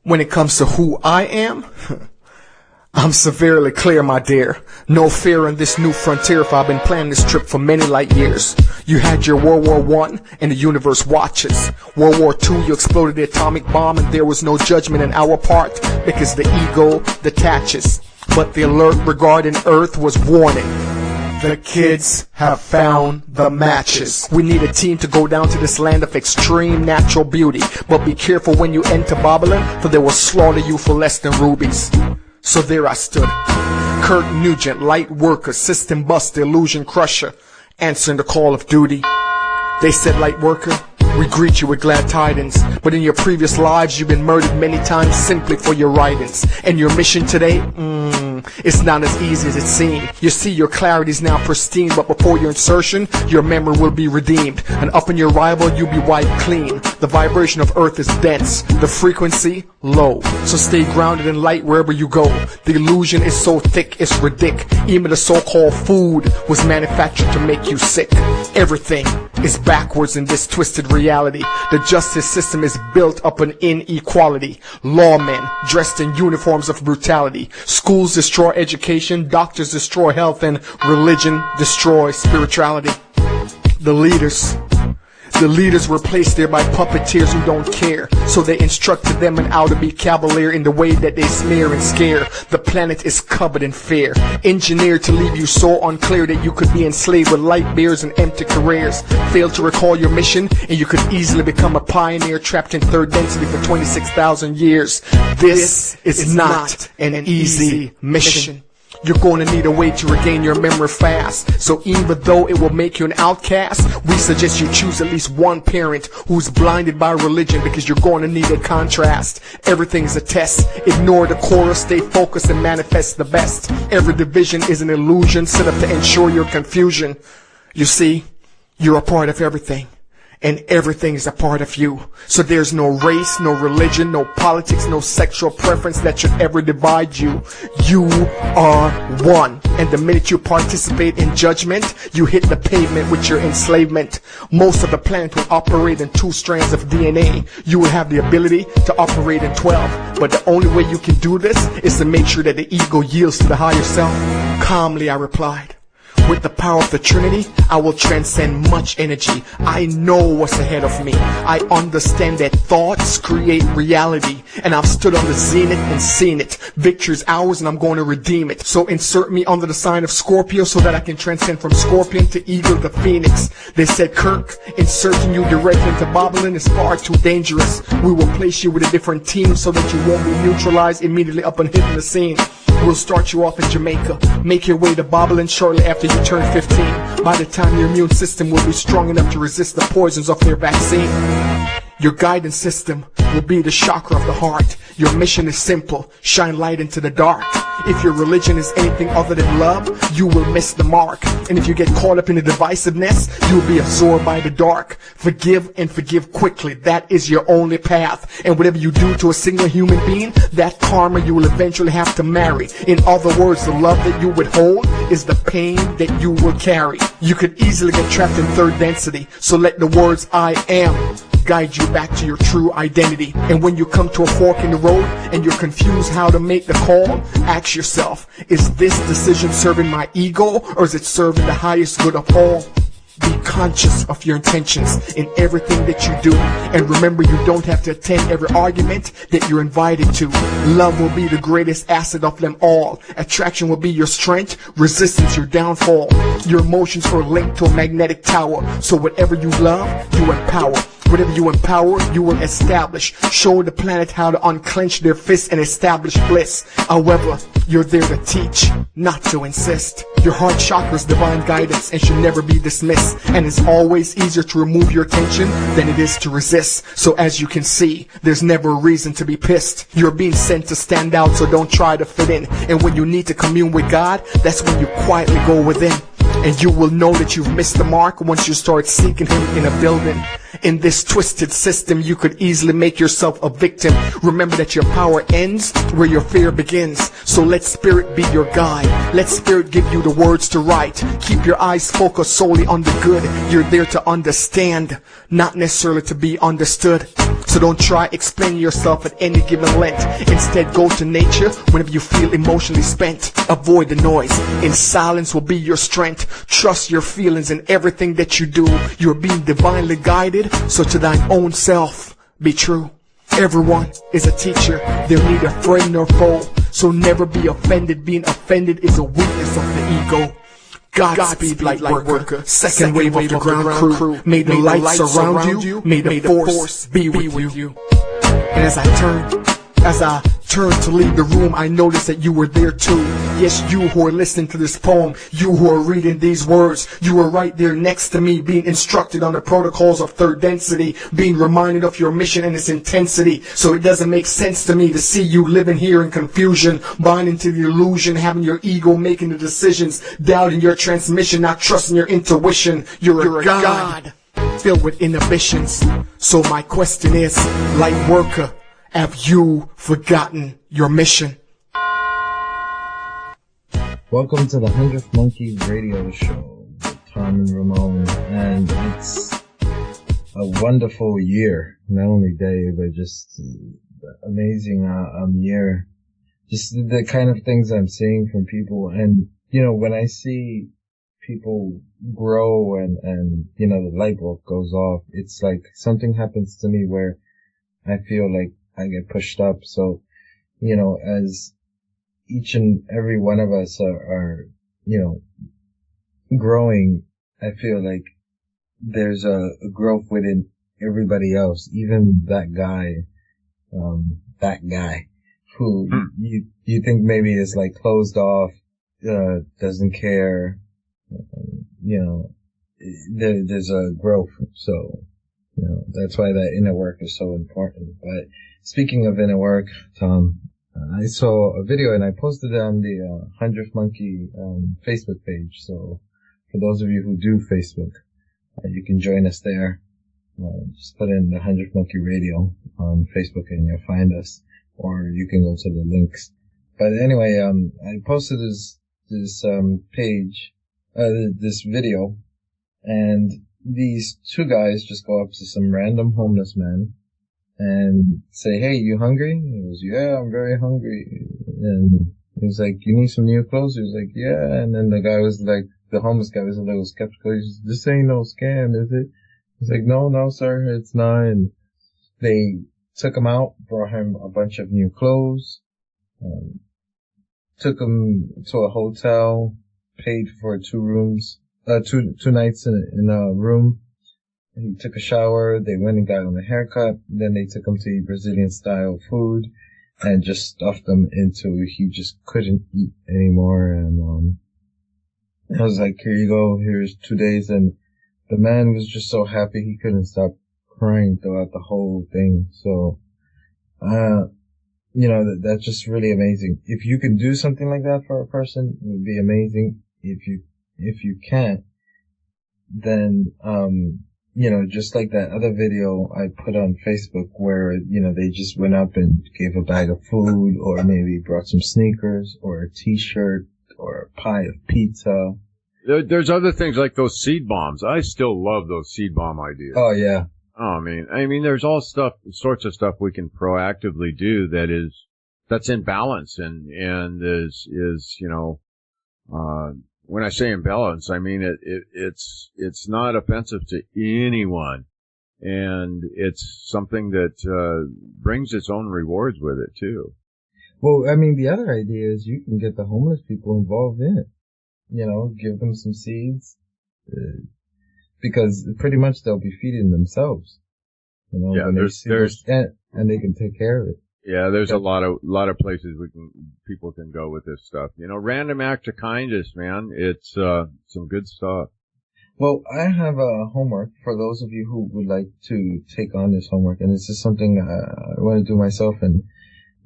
When it comes to who I am, I'm severely clear, my dear. No fear in this new frontier, for I've been planning this trip for many light years. You had your World War I, and the universe watches. World War II, you exploded the atomic bomb, and there was no judgment in our part, because the ego detaches. But the alert regarding Earth was warning. The kids have found the matches. We need a team to go down to this land of extreme natural beauty. But be careful when you enter Babylon, for they will slaughter you for less than rubies. So there I stood, Kurt Nugent, light worker, system buster, illusion crusher, answering the call of duty. They said, light worker, we greet you with glad tidings, but in your previous lives you've been murdered many times simply for your writings. And your mission today, it's not as easy as it seemed. You see, your clarity's now pristine, but before your insertion, your memory will be redeemed. And up in your arrival, you'll be wiped clean. The vibration of Earth is dense, the frequency low. So stay grounded in light wherever you go. The illusion is so thick, it's ridiculous. Even the so-called food was manufactured to make you sick. Everything is backwards in this twisted reality. The justice system is built upon inequality. Lawmen dressed in uniforms of brutality. Schools destroy education, doctors destroy health, and religion destroys spirituality. The leaders were placed there by puppeteers who don't care. So they instructed them on how to be cavalier in the way that they smear and scare. The planet is covered in fear, engineered to leave you so unclear that you could be enslaved with light beers and empty careers. Fail to recall your mission, and you could easily become a pioneer trapped in third density for 26,000 years. This is not an easy mission. You're going to need a way to regain your memory fast. So even though it will make you an outcast, we suggest you choose at least one parent who's blinded by religion, because you're going to need a contrast. Everything's a test. Ignore the chorus, stay focused, and manifest the best. Every division is an illusion set up to ensure your confusion. You see, you're a part of everything, and everything is a part of you. So there's no race, no religion, no politics, no sexual preference that should ever divide you. You are one. And the minute you participate in judgment, you hit the pavement with your enslavement. Most of the planet will operate in 2 strands of DNA. You will have the ability to operate in 12. But the only way you can do this is to make sure that the ego yields to the higher self. Calmly, I replied. With the power of the Trinity, I will transcend much energy. I know what's ahead of me. I understand that thoughts create reality. And I've stood on the zenith and seen it. Victory's ours, and I'm going to redeem it. So insert me under the sign of Scorpio so that I can transcend from Scorpion to Eagle to Phoenix. They said, Kirk, inserting you directly into Babylon is far too dangerous. We will place you with a different team so that you won't be neutralized immediately upon hitting the scene. We'll start you off in Jamaica. Make your way to Babylon shortly after you turn 15. By the time your immune system will be strong enough to resist the poisons of their vaccine. Your guidance system will be the chakra of the heart. Your mission is simple. Shine light into the dark. If your religion is anything other than love, you will miss the mark. And if you get caught up in the divisiveness, you will be absorbed by the dark. Forgive and forgive quickly. That is your only path. And whatever you do to a single human being, that karma you will eventually have to marry. In other words, the love that you withhold is the pain that you will carry. You could easily get trapped in third density. So let the words I am guide you back to your true identity. And when you come to a fork in the road and you're confused how to make the call, ask yourself, is this decision serving my ego, or is it serving the highest good of all? Be conscious of your intentions in everything that you do. And remember, you don't have to attend every argument that you're invited to. Love will be the greatest asset of them all. Attraction will be your strength, resistance your downfall. Your emotions are linked to a magnetic tower. So whatever you love, you empower. Whatever you empower, you will establish. Show the planet how to unclench their fists and establish bliss. However, you're there to teach, not to insist. Your heart chakra is divine guidance and should never be dismissed. And it's always easier to remove your attention than it is to resist. So as you can see, there's never a reason to be pissed. You're being sent to stand out, so don't try to fit in. And when you need to commune with God, that's when you quietly go within. And you will know that you've missed the mark once you start seeking Him in a building. In this twisted system, you could easily make yourself a victim. Remember that your power ends where your fear begins. So let spirit be your guide. Let spirit give you the words to write. Keep your eyes focused solely on the good. You're there to understand, not necessarily to be understood. So don't try explaining yourself at any given length. Instead, go to nature whenever you feel emotionally spent. Avoid the noise. In silence will be your strength. Trust your feelings in everything that you do. You are being divinely guided, so to thine own self be true. Everyone is a teacher. They're neither friend nor foe. So never be offended. Being offended is a weakness of the ego. Godspeed, light worker. Second wave of the ground crew. May the light surround you. May the force be with you. And as I turned to leave the room, I noticed that you were there too. Yes, you who are listening to this poem, you who are reading these words, you were right there next to me, being instructed on the protocols of third density, being reminded of your mission and its intensity. So it doesn't make sense to me to see you living here in confusion, buying into the illusion, having your ego making the decisions, doubting your transmission, not trusting your intuition. You're a god filled with inhibitions. So my question is, light worker, have you forgotten your mission? Welcome to the 100th Monkey Radio Show with Tom and Ramon, and it's a wonderful year. Not only day, but just amazing year. Just the kind of things I'm seeing from people, and you know, when I see people grow and you know, the light bulb goes off, it's like something happens to me where I feel like I get pushed up. So, you know, as each and every one of us are, you know, growing, I feel like there's a growth within everybody else, even that guy who you think maybe is like closed off, doesn't care, you know, there's a growth. So, you know, that's why that inner work is so important. But speaking of inner work, Tom, I saw a video and I posted it on the 100th Monkey Facebook page. So for those of you who do Facebook, you can join us there. Just put in the 100th Monkey Radio on Facebook and you'll find us, or you can go to the links. But anyway, I posted this page, this video, and these two guys just go up to some random homeless man and say, "Hey, you hungry?" He goes, "Yeah, I'm very hungry." And he's like, "You need some new clothes?" He was like, "Yeah." And then the homeless guy was a little skeptical. He's just, "This ain't no scam, is it?" He's like, No, sir, it's not." And they took him out, brought him a bunch of new clothes, took him to a hotel, paid for two nights in a room. He took a shower, they went and got him a haircut, then they took him to eat Brazilian style food, and just stuffed him into, he just couldn't eat anymore. And I was like, "Here you go, here's 2 days." And the man was just so happy he couldn't stop crying throughout the whole thing. So, you know, that's just really amazing. If you can do something like that for a person, it would be amazing. If you can't, then, you know, just like that other video I put on Facebook where, you know, they just went up and gave a bag of food, or maybe brought some sneakers, or a t-shirt, or a pie of pizza. There's other things like those seed bombs. I still love those seed bomb ideas. Oh, yeah. Oh, I mean, there's all sorts of stuff we can proactively do that's in balance and is, you know, when I say imbalance, I mean it's not offensive to anyone, and it's something that brings its own rewards with it too. Well, I mean, the other idea is you can get the homeless people involved in it. You know, give them some seeds, because pretty much they'll be feeding themselves. You know, yeah, and they can take care of it. Yeah, there's a lot of places people can go with this stuff. You know, random act of kindness, man. It's some good stuff. Well, I have a homework for those of you who would like to take on this homework, and this is something I want to do myself. And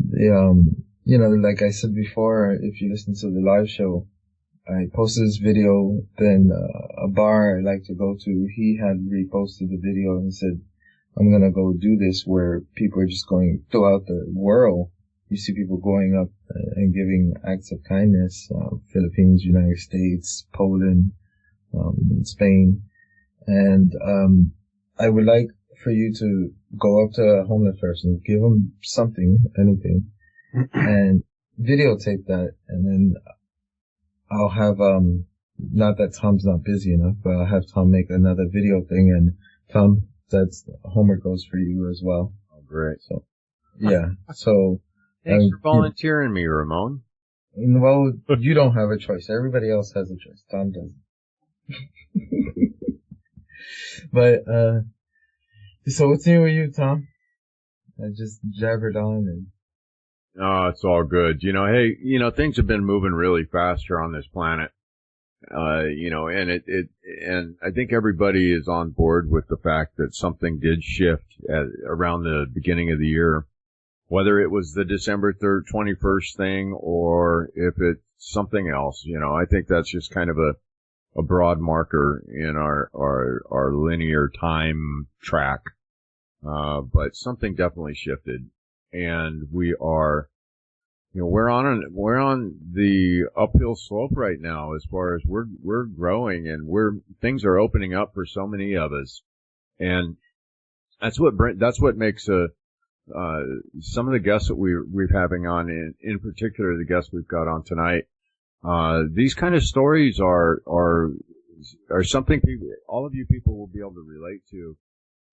you know, like I said before, if you listen to the live show, I posted this video. Then a bar I like to go to, he had reposted the video and said, "I'm gonna go do this," where people are just going throughout the world. You see people going up and giving acts of kindness. Philippines, United States, Poland, Spain. And I would like for you to go up to a homeless person, give them something, anything, and videotape that, and then I'll have, not that Tom's not busy enough, but I'll have Tom make another video thing, and Tom, that's homework goes for you as well. Oh, great. So, yeah. So, thanks for volunteering me, Ramon. Well, you don't have a choice. Everybody else has a choice. Tom doesn't. But, so what's new with you, Tom? I just jabbered on and. Oh, it's all good. Hey, things have been moving really fast here on this planet. And I think everybody is on board with the fact that something did shift around the beginning of the year, whether it was the December 3rd, 21st thing or if it's something else. I think that's just kind of a broad marker in our linear time track. But something definitely shifted, and we are, we're on the uphill slope right now as far as we're growing, and things are opening up for so many of us. And that's what makes some of the guests that we're having on, in particular the guests we've got on tonight. These kind of stories are something all of you people will be able to relate to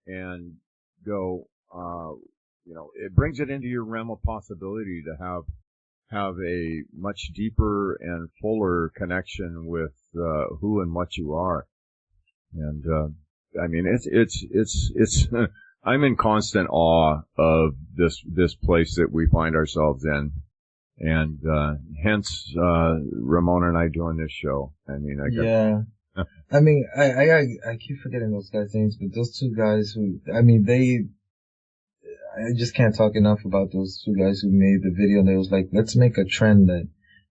and go, it brings it into your realm of possibility to have a much deeper and fuller connection with, who and what you are. And, it's, I'm in constant awe of this place that we find ourselves in. And, hence, Ramon and I doing this show. I keep forgetting those guys' names, but those two guys I just can't talk enough about those two guys who made the video, and they was like, let's make a trend that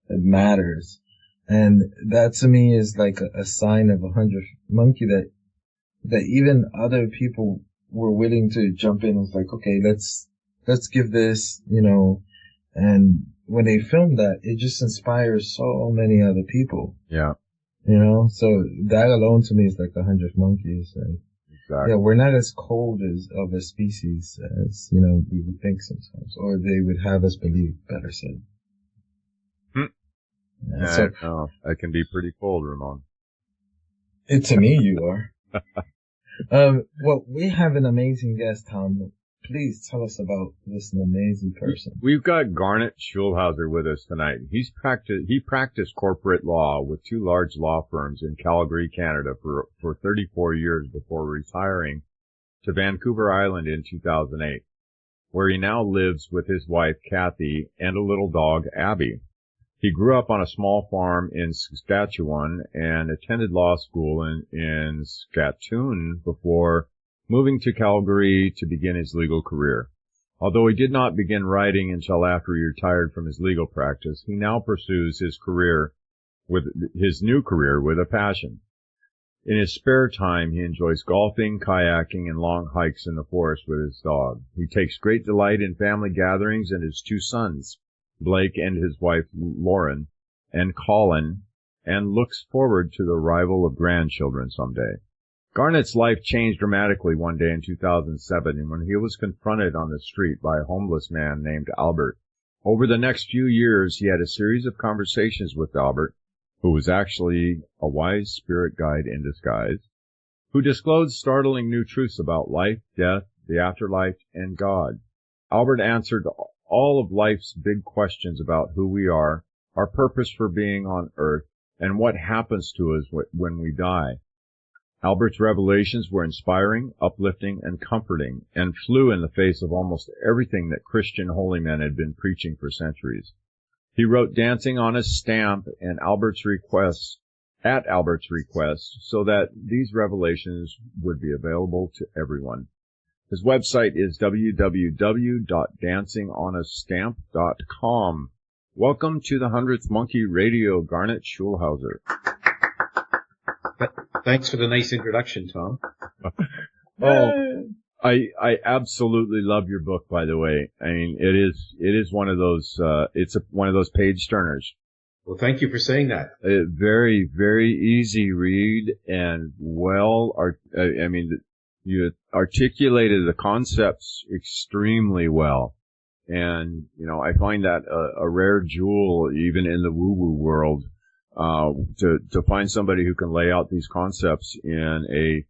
matters. And that to me is like a sign of 100th Monkey that even other people were willing to jump in. It's like, okay, let's give this, and when they filmed that, it just inspires so many other people. Yeah. So that alone to me is like 100th Monkeys. And exactly. Yeah, we're not as cold of a species as, we would think sometimes, or they would have us believe, better said. I can be pretty cold, Ramon. To me, you are. Well, we have an amazing guest, Tom. Please tell us about this amazing person. We've got Garnet Schulhauser with us tonight. He practiced corporate law with two large law firms in Calgary, Canada for 34 years before retiring to Vancouver Island in 2008, where he now lives with his wife, Kathy, and a little dog, Abby. He grew up on a small farm in Saskatchewan and attended law school in Saskatoon before moving to Calgary to begin his legal career. Although he did not begin writing until after he retired from his legal practice, he now pursues his new career with a passion. In his spare time, he enjoys golfing, kayaking, and long hikes in the forest with his dog. He takes great delight in family gatherings and his two sons, Blake and his wife Lauren, and Colin, and looks forward to the arrival of grandchildren someday. Garnet's life changed dramatically one day in 2007 when he was confronted on the street by a homeless man named Albert. Over the next few years, he had a series of conversations with Albert, who was actually a wise spirit guide in disguise, who disclosed startling new truths about life, death, the afterlife, and God. Albert answered all of life's big questions about who we are, our purpose for being on earth, and what happens to us when we die. Albert's revelations were inspiring, uplifting, and comforting, and flew in the face of almost everything that Christian holy men had been preaching for centuries. He wrote Dancing on a Stamp at Albert's request, so that these revelations would be available to everyone. His website is www.dancingonastamp.com. Welcome to the 100th Monkey Radio, Garnet Schulhauser. Thanks for the nice introduction, Tom. I absolutely love your book, by the way. I mean, it is one of those, one of those page turners. Well, thank you for saying that. Very, very easy read and you articulated the concepts extremely well. And, I find that a rare jewel even in the woo-woo world, to find somebody who can lay out these concepts in a,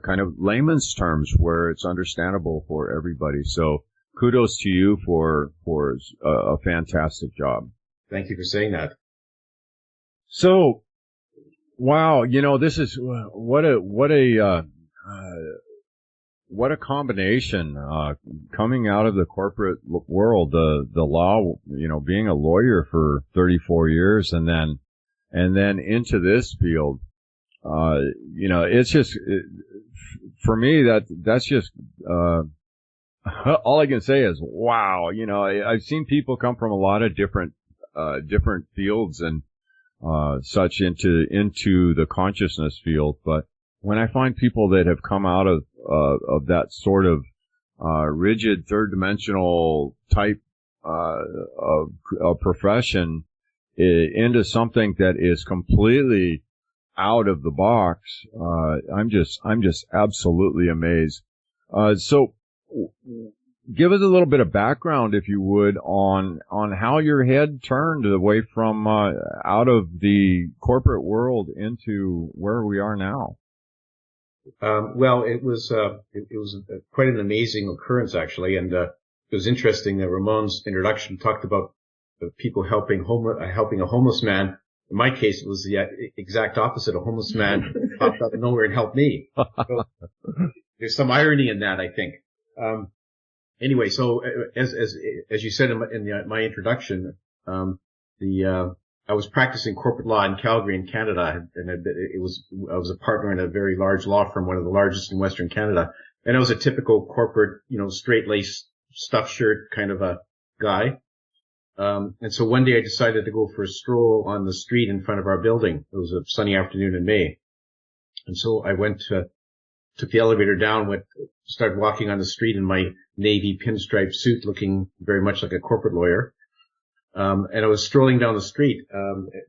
kind of layman's terms where it's understandable for everybody. So kudos to you for a fantastic job. Thank you for saying that. So, wow, this is, what a combination, coming out of the corporate world, the law, being a lawyer for 34 years and then into this field. It's just, for me, that's just, all I can say is, wow, I've seen people come from a lot of different fields and, such into the consciousness field. But when I find people that have come out of that sort of, rigid third dimensional type, of profession into something that is completely out of the box, I'm just absolutely amazed. So give us a little bit of background, if you would, on how your head turned away from, out of the corporate world into where we are now. Well, it was quite an amazing occurrence, actually. And, it was interesting that Ramon's introduction talked about the people helping a homeless man. In my case, it was the exact opposite. A homeless man popped out of nowhere and helped me. So, there's some irony in that, I think. Anyway, so as you said in my introduction, I was practicing corporate law in Calgary in Canada, and I was a partner in a very large law firm, one of the largest in Western Canada. And I was a typical corporate, straight-laced, stuffed shirt kind of a guy. And so one day I decided to go for a stroll on the street in front of our building. It was a sunny afternoon in May. And so I took the elevator down, started walking on the street in my navy pinstripe suit, looking very much like a corporate lawyer. And I was strolling down the street,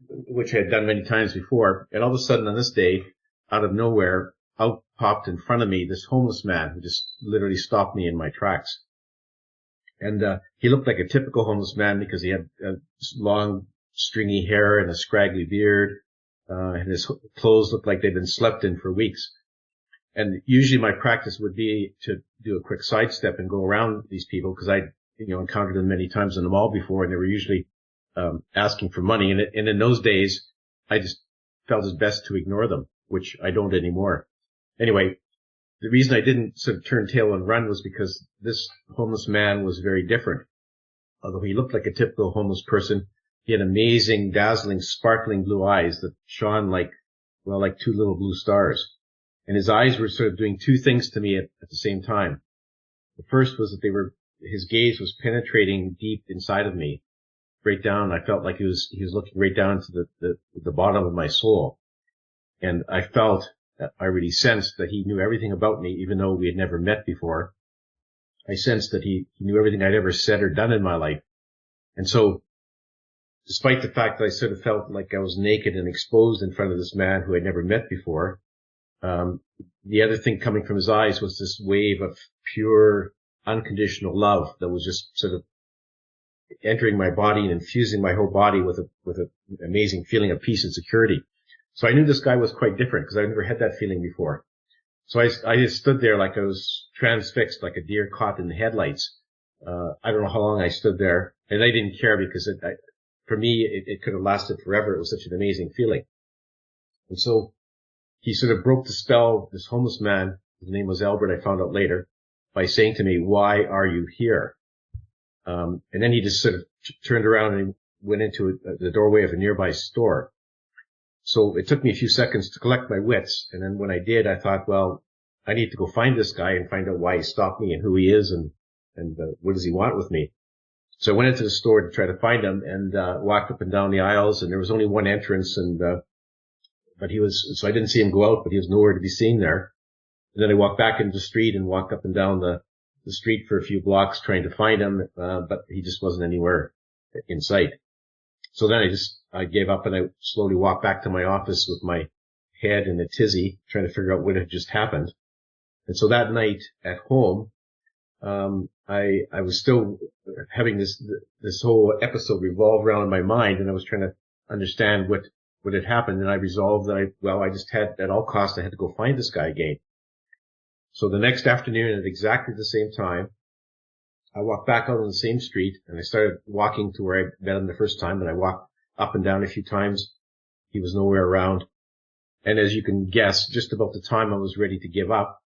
which I had done many times before. And all of a sudden on this day, out of nowhere, out popped in front of me this homeless man who just literally stopped me in my tracks. And he looked like a typical homeless man because he had long, stringy hair and a scraggly beard, and his clothes looked like they'd been slept in for weeks. And usually my practice would be to do a quick sidestep and go around these people because I'd encountered them many times in the mall before, and they were usually asking for money. And in those days, I just felt it best to ignore them, which I don't anymore. Anyway, the reason I didn't sort of turn tail and run was because this homeless man was very different. Although he looked like a typical homeless person, he had amazing, dazzling, sparkling blue eyes that shone like two little blue stars. And his eyes were sort of doing two things to me at the same time. The first was that his gaze was penetrating deep inside of me, right down. I felt like he was looking right down to the bottom of my soul. And I really sensed that he knew everything about me, even though we had never met before. I sensed that he knew everything I'd ever said or done in my life. And so, despite the fact that I sort of felt like I was naked and exposed in front of this man who I'd never met before, the other thing coming from his eyes was this wave of pure, unconditional love that was just sort of entering my body and infusing my whole body with an amazing feeling of peace and security. So I knew this guy was quite different because I'd never had that feeling before. So I just stood there like I was transfixed, like a deer caught in the headlights. I don't know how long I stood there, and I didn't care because for me, it could have lasted forever. It was such an amazing feeling. And so he sort of broke the spell, this homeless man, his name was Albert, I found out later, by saying to me, "Why are you here?" And then he just sort of turned around and went into the doorway of a nearby store. So it took me a few seconds to collect my wits. And then when I did, I thought, well, I need to go find this guy and find out why he stopped me and who he is and what does he want with me. So I went into the store to try to find him and walked up and down the aisles, and there was only one entrance, so I didn't see him go out, but he was nowhere to be seen there. And then I walked back into the street and walked up and down the street for a few blocks trying to find him, but he just wasn't anywhere in sight. So then I gave up and I slowly walked back to my office with my head in a tizzy, trying to figure out what had just happened. And so that night at home, I was still having this whole episode revolve around my mind, and I was trying to understand what had happened. And I resolved that I just had, at all costs, I had to go find this guy again. So the next afternoon at exactly the same time, I walked back out on the same street, and I started walking to where I met him the first time, and I walked up and down a few times. He was nowhere around. And as you can guess, just about the time I was ready to give up,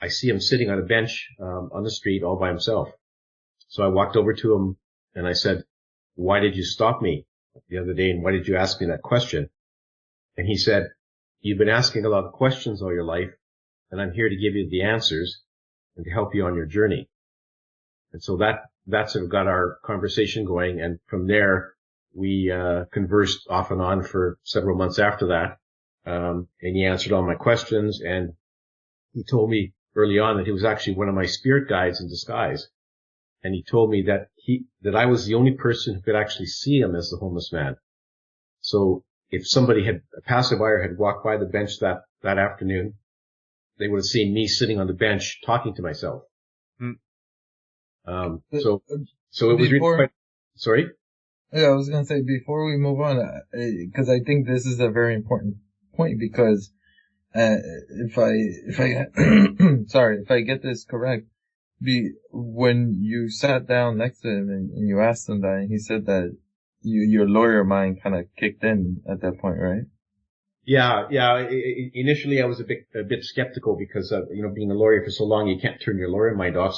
I see him sitting on a bench on the street all by himself. So I walked over to him and I said, "Why did you stop me the other day, and why did you ask me that question?" And he said, "You've been asking a lot of questions all your life, and I'm here to give you the answers and to help you on your journey." And so that sort of got our conversation going, and from there we conversed off and on for several months after that. And he answered all my questions, and he told me early on that he was actually one of my spirit guides in disguise. And he told me that that I was the only person who could actually see him as the homeless man. So if a passerby had walked by the bench that afternoon, they would have seen me sitting on the bench talking to myself. So it was really quite, sorry? Yeah, I was going to say, before we move on, because I think this is a very important point, because if I get this correct, when you sat down next to him and you asked him that, he said that your lawyer mind kind of kicked in at that point, right? Yeah. Initially, I was a bit skeptical because being a lawyer for so long, you can't turn your lawyer mind off.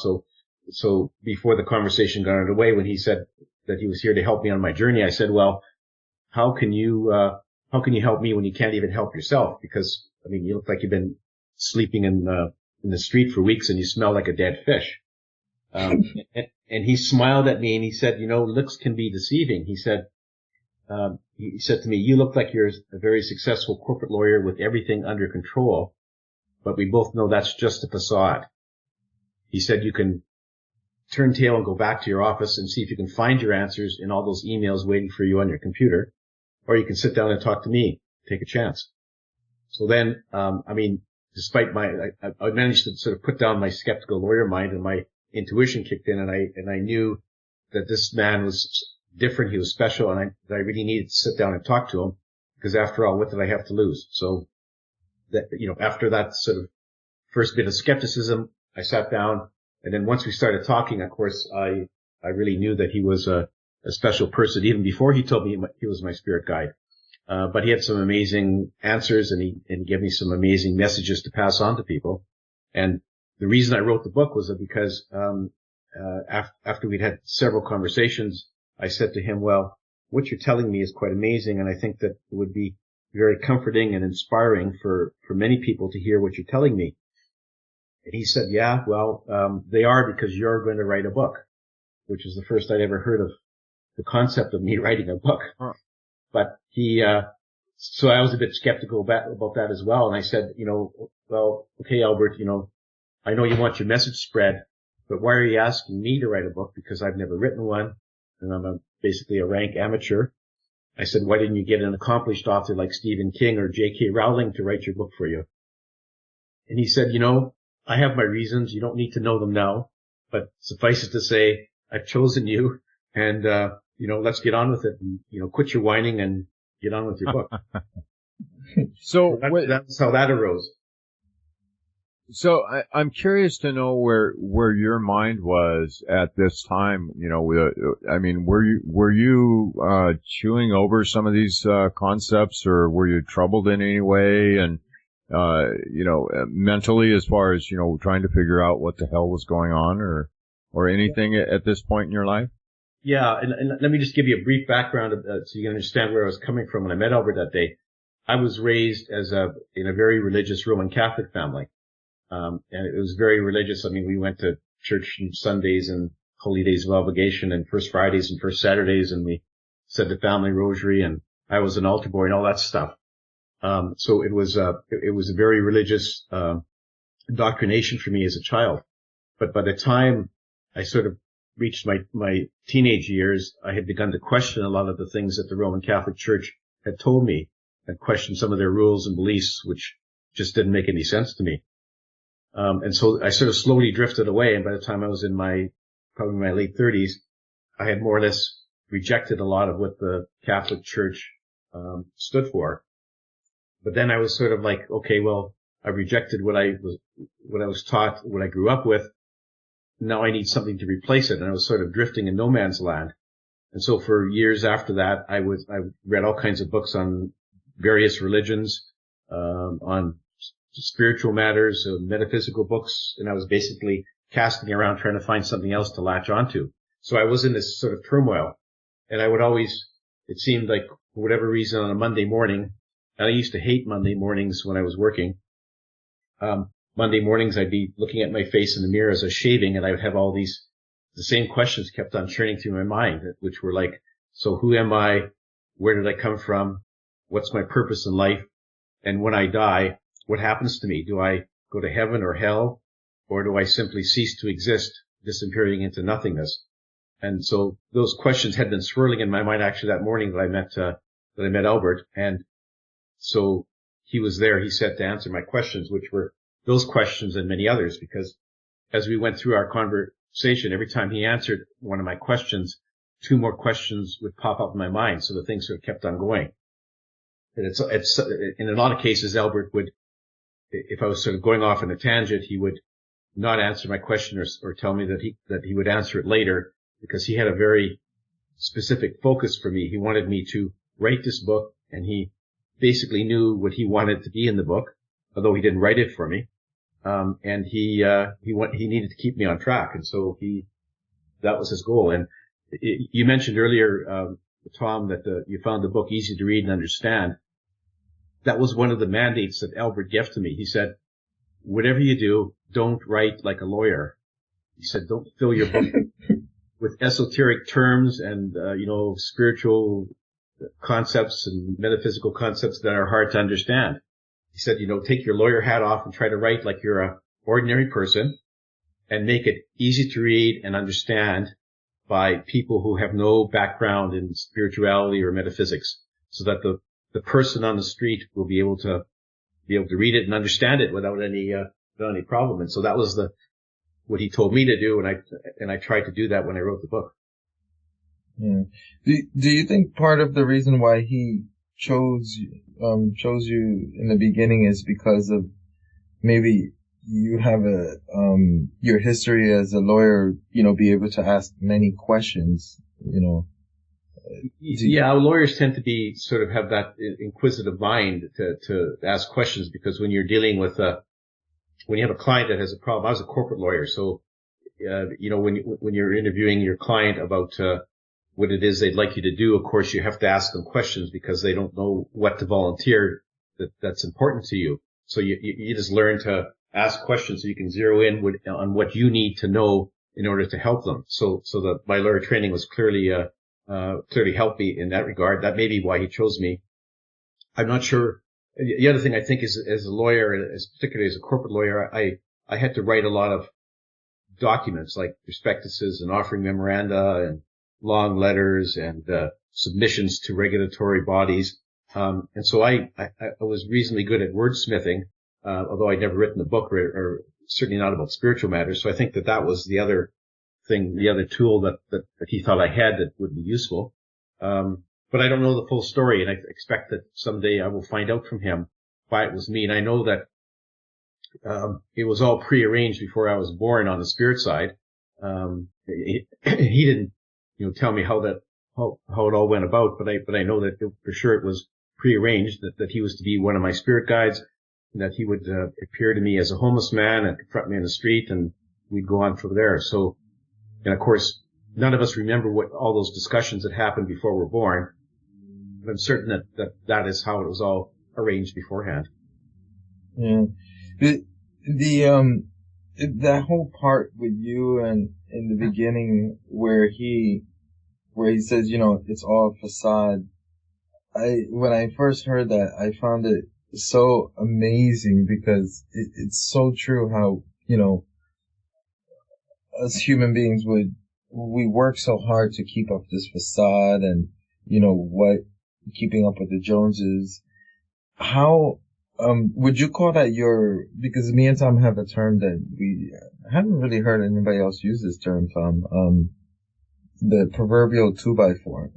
So before the conversation got underway, when he said that he was here to help me on my journey, I said, "Well, how can you help me when you can't even help yourself? Because, I mean, you look like you've been sleeping in the street for weeks and you smell like a dead fish." And he smiled at me and he said, "Looks can be deceiving." He said to me, "You look like you're a very successful corporate lawyer with everything under control, but we both know that's just a facade." He said, "You can turn tail and go back to your office and see if you can find your answers in all those emails waiting for you on your computer, or you can sit down and talk to me, take a chance." So then, despite I managed to sort of put down my skeptical lawyer mind, and my intuition kicked in, and I knew that this man was different, he was special, and I really needed to sit down and talk to him, because after all, what did I have to lose? So that, after that sort of first bit of skepticism, I sat down. And then once we started talking, of course, I really knew that he was a special person, even before he told me he was my spirit guide. But he had some amazing answers, and he gave me some amazing messages to pass on to people. And the reason I wrote the book was because after we'd had several conversations, I said to him, "Well, what you're telling me is quite amazing, and I think that it would be very comforting and inspiring for many people to hear what you're telling me." And he said, "Yeah, well, they are, because you're going to write a book," which is the first I'd ever heard of the concept of me writing a book. Huh. But so I was a bit skeptical about that as well. And I said, "Well, okay, Albert, I know you want your message spread, but why are you asking me to write a book? Because I've never written one, and I'm basically a rank amateur." I said, "Why didn't you get an accomplished author like Stephen King or J.K. Rowling to write your book for you?" And he said, "I have my reasons. You don't need to know them now, but suffice it to say, I've chosen you, and, let's get on with it, and, quit your whining and get on with your book." So that's how that arose. So I'm curious to know where your mind was at this time. Were you chewing over some of these concepts, or were you troubled in any way? And mentally, as far as, trying to figure out what the hell was going on, or anything at this point in your life? Yeah. And let me just give you a brief background so you can understand where I was coming from when I met Albert that day. I was raised in a very religious Roman Catholic family. And it was very religious. I mean, we went to church on Sundays and holy days of obligation and First Fridays and First Saturdays, and we said the family rosary, and I was an altar boy and all that stuff. So it was a very religious, indoctrination for me as a child. But by the time I sort of reached my teenage years, I had begun to question a lot of the things that the Roman Catholic Church had told me, and questioned some of their rules and beliefs, which just didn't make any sense to me. And so I sort of slowly drifted away. And by the time I was in probably my late 30s, I had more or less rejected a lot of what the Catholic Church, stood for. But then I was sort of like, okay, well, I rejected what I was taught, what I grew up with. Now I need something to replace it. And I was sort of drifting in no man's land. And so for years after that, I read all kinds of books on various religions, on spiritual matters, metaphysical books. And I was basically casting around trying to find something else to latch onto. So I was in this sort of turmoil. And I would always, it seemed like for whatever reason on a Monday morning, and I used to hate Monday mornings when I was working. Monday mornings I'd be looking at my face in the mirror as I was shaving, and I would have all the same questions kept on churning through my mind, which were like, so who am I? Where did I come from? What's my purpose in life? And when I die, what happens to me? Do I go to heaven or hell? Or do I simply cease to exist, disappearing into nothingness? And so those questions had been swirling in my mind actually that morning that I met Albert. And so he was there, he said, to answer my questions, which were those questions and many others, because as we went through our conversation, every time he answered one of my questions, two more questions would pop up in my mind. So the thing sort of kept on going. And it's in a lot of cases, Albert would, if I was sort of going off on a tangent, he would not answer my question or tell me that he would answer it later, because he had a very specific focus for me. He wanted me to write this book, and he basically knew what he wanted to be in the book, although he didn't write it for me. And he needed to keep me on track. And so that was his goal. And you mentioned earlier, Tom, that you found the book easy to read and understand. That was one of the mandates that Albert gave to me. He said, whatever you do, don't write like a lawyer. He said, don't fill your book with esoteric terms and, spiritual concepts and metaphysical concepts that are hard to understand. He said, take your lawyer hat off and try to write like you're an ordinary person and make it easy to read and understand by people who have no background in spirituality or metaphysics, so that the person on the street will be able to read it and understand it without any problem. And so that was what he told me to do. And I tried to do that when I wrote the book. Yeah. Do you think part of the reason why he chose you in the beginning is because of maybe you have your history as a lawyer, be able to ask many questions, Yeah, lawyers tend to be sort of have that inquisitive mind to ask questions, because when you're dealing with when you have a client that has a problem, I was a corporate lawyer, so when you're interviewing your client about what it is they'd like you to do, of course you have to ask them questions because they don't know what to volunteer that's important to you. So you just learn to ask questions so you can zero in on what you need to know in order to help them. So that my lawyer training was clearly helped me in that regard. That may be why he chose me. I'm not sure. The other thing I think is, as a lawyer, particularly as a corporate lawyer, I had to write a lot of documents like prospectuses and offering memoranda and long letters and submissions to regulatory bodies. And so I was reasonably good at wordsmithing, although I'd never written a book or certainly not about spiritual matters. So I think that was the other thing, the other tool that he thought I had that would be useful. But I don't know the full story, and I expect that someday I will find out from him why it was me. And I know that it was all prearranged before I was born on the spirit side. He didn't, tell me how it all went about, but I know that for sure it was prearranged that he was to be one of my spirit guides, and that he would appear to me as a homeless man and confront me in the street, and we'd go on from there. So, and of course, none of us remember what all those discussions that happened before we're born. But I'm certain that is how it was all arranged beforehand. Yeah. That whole part with you and in the beginning where he says, it's all facade. When I first heard that, I found it so amazing, because it's so true how, us human beings we work so hard to keep up this facade and, keeping up with the Joneses. How would you call that because me and Tom have a term that we haven't really heard anybody else use this term, Tom, the proverbial 2x4.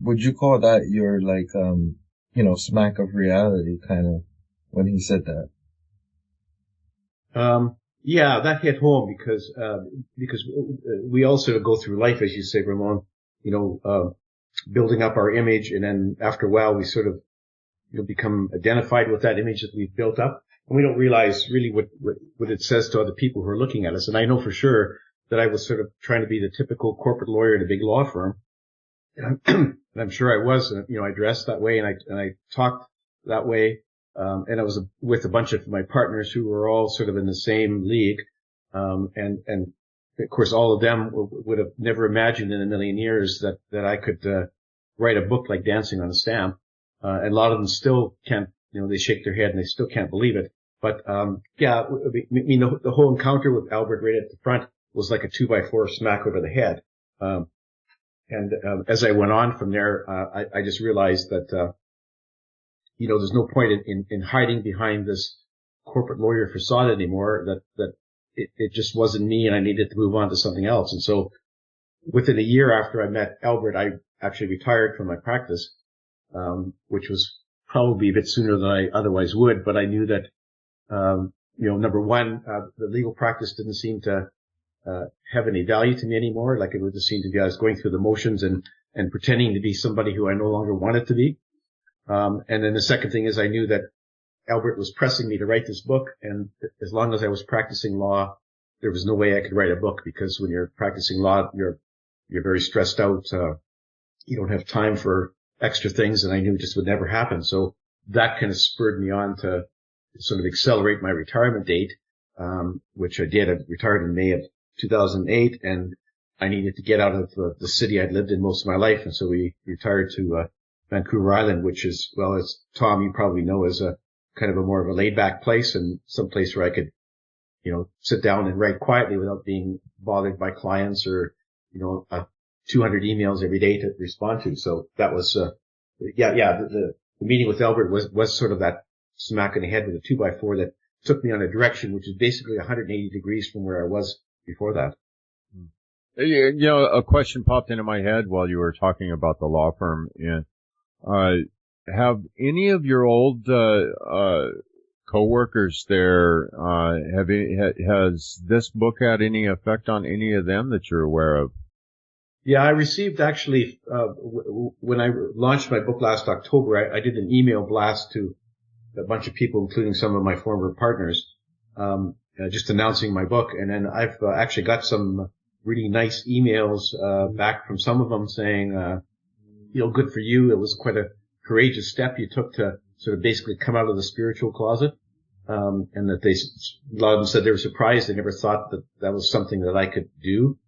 Would you call that your, like, smack of reality kind of when he said that? Yeah, that hit home because we all sort of go through life, as you say, Ramon, building up our image, and then after a while we sort of become identified with that image that we've built up, and we don't realize really what it says to other people who are looking at us. And I know for sure that I was sort of trying to be the typical corporate lawyer in a big law firm, and I'm sure I was. I dressed that way, and I talked that way. And I was with a bunch of my partners who were all sort of in the same league. And of course, all of them would have never imagined in a million years that I could, write a book like Dancing on a Stamp. And a lot of them still can't, they shake their head and they still can't believe it. But, the whole encounter with Albert right at the front was like a 2x4 smack over the head. As I went on from there, I just realized that, there's no point in hiding behind this corporate lawyer facade anymore, that it just wasn't me, and I needed to move on to something else. And so within a year after I met Albert, I actually retired from my practice, which was probably a bit sooner than I otherwise would, but I knew that, number one, the legal practice didn't seem to, have any value to me anymore. Like, it would just seem to be I was going through the motions and pretending to be somebody who I no longer wanted to be. And then the second thing is I knew that Albert was pressing me to write this book, and as long as I was practicing law, there was no way I could write a book, because when you're practicing law, you're very stressed out. You don't have time for extra things, and I knew it just would never happen. So that kind of spurred me on to sort of accelerate my retirement date, which I did. I retired in May of 2008, and I needed to get out of the city I'd lived in most of my life. And so we retired to, Vancouver Island, which is, well, as Tom, you probably know, is a kind of a more of a laid back place, and some place where I could, sit down and write quietly without being bothered by clients or, 200 emails every day to respond to. So that was, the meeting with Albert was sort of that smack in the head with a 2x4 that took me on a direction which is basically 180 degrees from where I was before that. A question popped into my head while you were talking about the law firm. Have any of your old coworkers there, has this book had any effect on any of them that you're aware of? Yeah, I received actually, when I launched my book last October, I did an email blast to a bunch of people, including some of my former partners, just announcing my book. And then I've actually got some really nice emails back from some of them saying, good for you. It was quite a courageous step you took to sort of basically come out of the spiritual closet. And that a lot of them said they were surprised. They never thought that was something that I could do.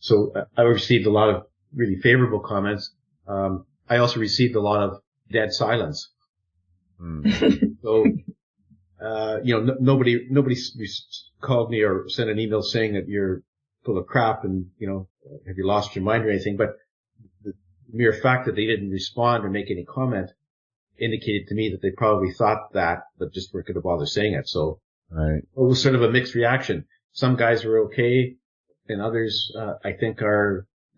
So I received a lot of really favorable comments. I also received a lot of dead silence. So, nobody called me or sent an email saying that you're full of crap and, have you lost your mind or anything, but the mere fact that they didn't respond or make any comment indicated to me that they probably thought that, but just weren't going to bother saying it. So right. It was sort of a mixed reaction. Some guys were okay, and others, I think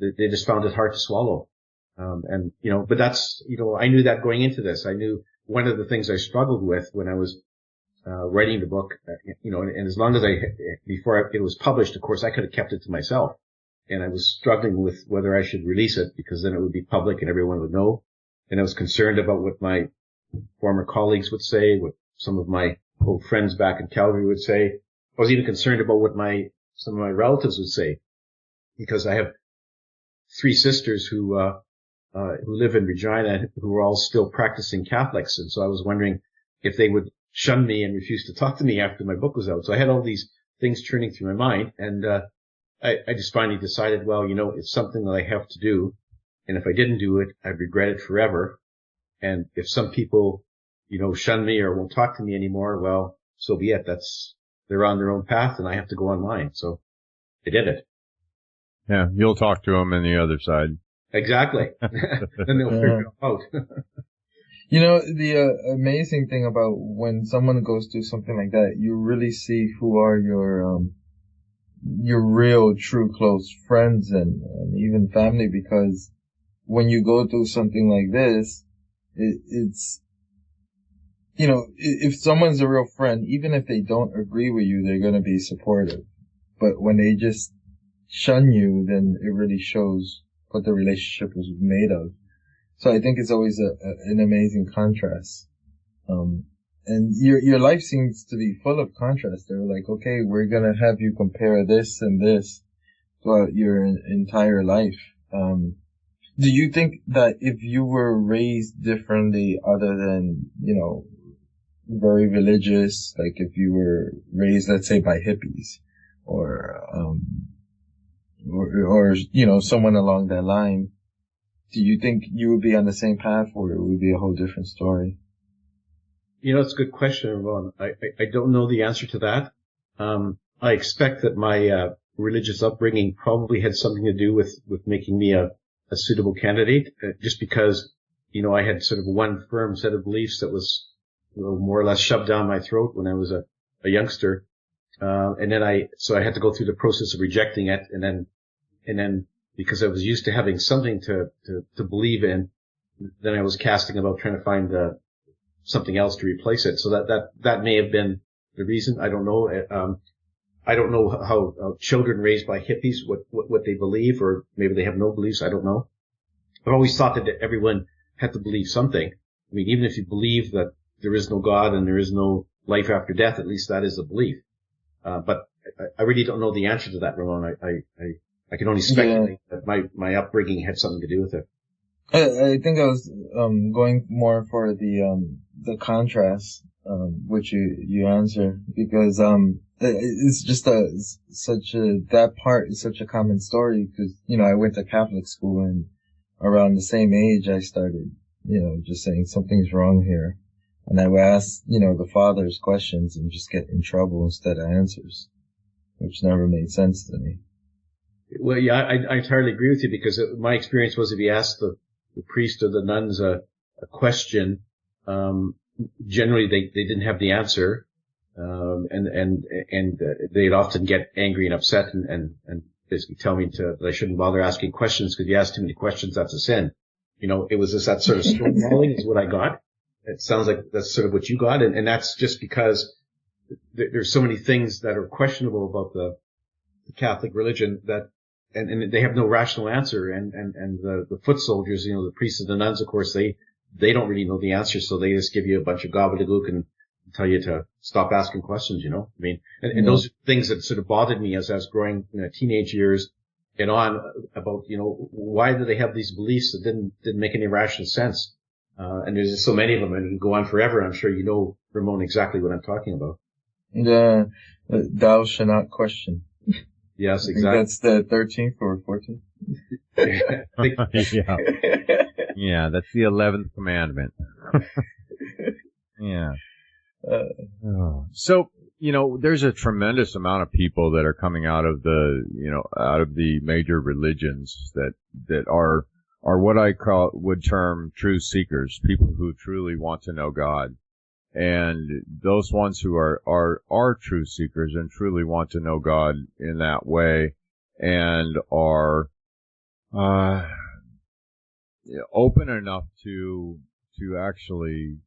they just found it hard to swallow. But that's, I knew that going into this. I knew one of the things I struggled with when I was writing the book, and as long as before it was published, of course, I could have kept it to myself. And I was struggling with whether I should release it, because then it would be public and everyone would know. And I was concerned about what my former colleagues would say, what some of my old friends back in Calgary would say. I was even concerned about what some of my relatives would say, because I have 3 sisters who live in Regina who are all still practicing Catholics. And so I was wondering if they would shun me and refuse to talk to me after my book was out. So I had all these things turning through my mind, and I just finally decided, well, it's something that I have to do. And if I didn't do it, I'd regret it forever. And if some people, shun me or won't talk to me anymore, well, so be it. They're on their own path and I have to go on mine. So I did it. Yeah. You'll talk to them on the other side. Exactly. Then they'll figure it out. You know, the amazing thing about when someone goes through something like that, you really see who are your real, true, close friends and even family, because when you go through something like this, it's, you know, if someone's a real friend, even if they don't agree with you, they're going to be supportive. But when they just shun you, then it really shows what the relationship was made of. So I think it's always an amazing contrast. And your life seems to be full of contrast. They're like, okay, we're going to have you compare this and this throughout your entire life. Do you think that if you were raised differently other than, you know, very religious, like if you were raised, let's say, by hippies or you know, someone along that line, do you think you would be on the same path, or it would be a whole different story? You know, it's a good question, Ron. I don't know the answer to that. I expect that my religious upbringing probably had something to do with making me a suitable candidate, just because, you know, I had sort of one firm set of beliefs that was, you know, more or less shoved down my throat when I was a youngster. And then I had to go through the process of rejecting it, and then because I was used to having something to believe in, then I was casting about trying to find something else to replace it. So that may have been the reason. I don't know. I don't know how children raised by hippies, what they believe, or maybe they have no beliefs. I don't know. I've always thought that everyone had to believe something. I mean, even if you believe that there is no God and there is no life after death, at least that is a belief. But I really don't know the answer to that, Ramon. I can only speculate that my upbringing had something to do with it. I think I was going more for the contrast, which you answer, because it's just that part is such a common story, because, you know, I went to Catholic school, and around the same age I started, you know, just saying something's wrong here, and I would ask, you know, the fathers questions and just get in trouble instead of answers, which never made sense to me. Well, yeah, I entirely agree with you, because my experience was if you asked the priest or the nuns a question, generally they didn't have the answer, and they'd often get angry and upset and basically tell me that I shouldn't bother asking questions, because you ask too many questions, that's a sin. You know, it was just that sort of stonewalling is what I got. It sounds like that's sort of what you got, and that's just because there's so many things that are questionable about the Catholic religion that, and they have no rational answer, and the foot soldiers, you know, the priests and the nuns, of course, they don't really know the answer, so they just give you a bunch of gobbledygook and tell you to stop asking questions, you know? I mean, and those are things that sort of bothered me as I was growing in the teenage years and on, about, you know, why do they have these beliefs that didn't make any rational sense? And there's just so many of them, and you can go on forever. I'm sure you know, Ramon, exactly what I'm talking about. Thou shalt not question. Yes, exactly. That's the 13th or 14th. Yeah, that's the 11th commandment. Yeah. So, you know, there's a tremendous amount of people that are coming out of the major religions that are what I would term true seekers, people who truly want to know God. And those ones who are true seekers and truly want to know God in that way and are open enough to actually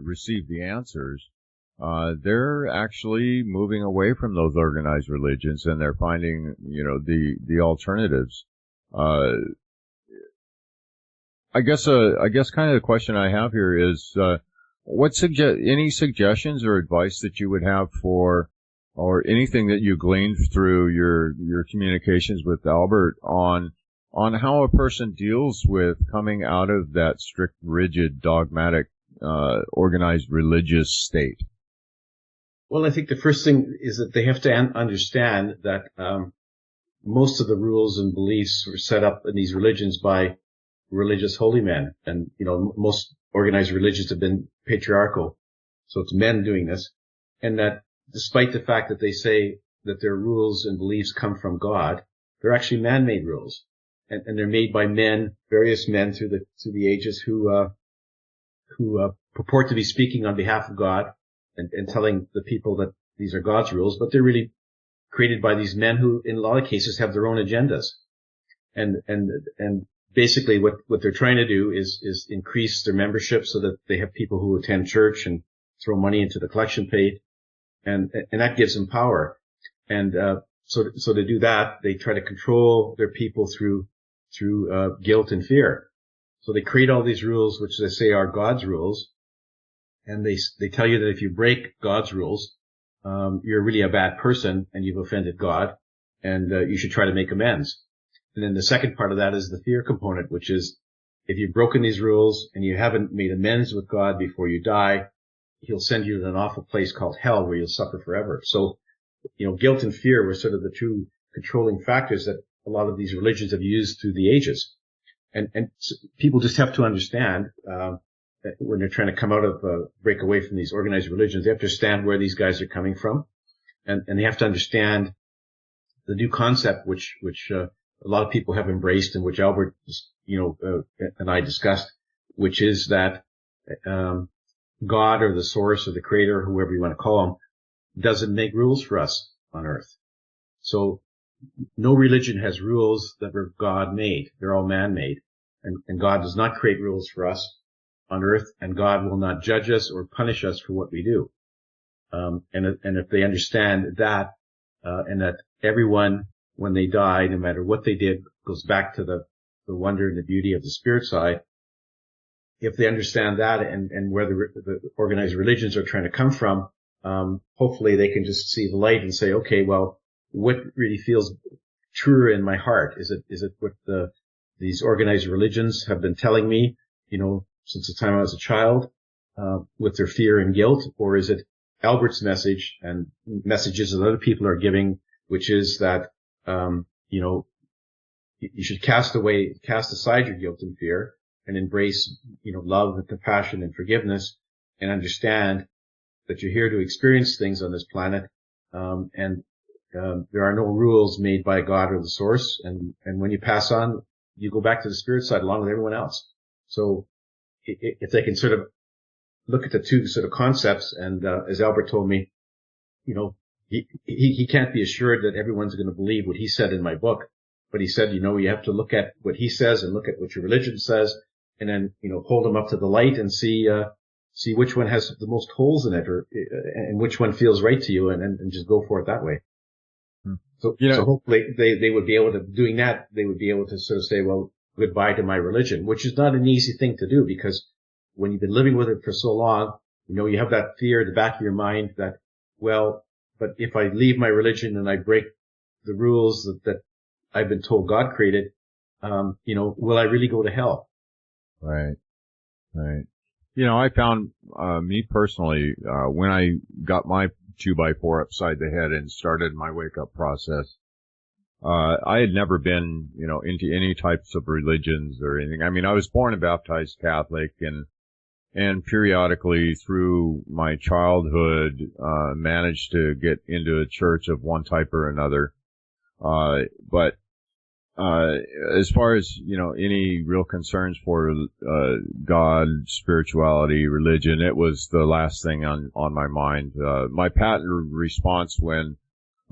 receive the answers, they're actually moving away from those organized religions, and they're finding, you know, the alternatives. I guess kind of the question I have here is, any suggestions or advice that you would have for, or anything that you gleaned through your communications with Albert on how a person deals with coming out of that strict, rigid, dogmatic, organized religious state? Well, I think the first thing is that they have to understand that most of the rules and beliefs were set up in these religions by religious holy men. And, you know, most organized religions have been patriarchal. So it's men doing this. And that despite the fact that they say that their rules and beliefs come from God, they're actually man-made rules. And they're made by men, various men through the ages who who purport to be speaking on behalf of God and telling the people that these are God's rules, but they're really created by these men who, in a lot of cases, have their own agendas. And basically what they're trying to do is increase their membership so that they have people who attend church and throw money into the collection plate. And that gives them power. And, so to do that, they try to control their people through guilt and fear. So they create all these rules, which they say are God's rules. And they tell you that if you break God's rules, you're really a bad person and you've offended God, and you should try to make amends. And then the second part of that is the fear component, which is if you've broken these rules and you haven't made amends with God before you die, he'll send you to an awful place called hell where you'll suffer forever. So, guilt and fear were sort of the two controlling factors that a lot of these religions have used through the ages. And so people just have to understand, that when they're trying to come out of, break away from these organized religions, they have to understand where these guys are coming from. And they have to understand the new concept, which a lot of people have embraced and which Albert, and I discussed, which is that, God or the source or the creator, whoever you want to call him, doesn't make rules for us on earth. So no religion has rules that were God made. They're all man-made. And God does not create rules for us on earth, and God will not judge us or punish us for what we do. And if they understand that, and that everyone, when they die, no matter what they did, goes back to the wonder and the beauty of the spirit side. If they understand that and where the organized religions are trying to come from, hopefully they can just see the light and say, okay, well, what really feels truer in my heart? Is it what these organized religions have been telling me, since the time I was a child, with their fear and guilt? Or is it Albert's message and messages that other people are giving, which is that, you should cast aside your guilt and fear and embrace, love and compassion and forgiveness, and understand that you're here to experience things on this planet. And there are no rules made by God or the source. And when you pass on, you go back to the spirit side along with everyone else. So if they can sort of look at the two sort of concepts, and as Albert told me, he can't be assured that everyone's going to believe what he said in my book, but he said, you have to look at what he says and look at what your religion says, and then hold them up to the light and see which one has the most holes in it, and which one feels right to you, and just go for it that way. So hopefully they would be able to, doing that, they would be able to sort of say, well, goodbye to my religion, which is not an easy thing to do, because when you've been living with it for so long, you have that fear at the back of your mind that, well, but if I leave my religion and I break the rules that I've been told God created, will I really go to hell? Right. I found, me personally, when I got my 2x4 upside the head and started my wake-up process, I had never been, into any types of religions or anything. I mean, I was born and baptized Catholic, and periodically through my childhood, managed to get into a church of one type or another. But as far as, any real concerns for, God, spirituality, religion, it was the last thing on my mind. My pattern response when,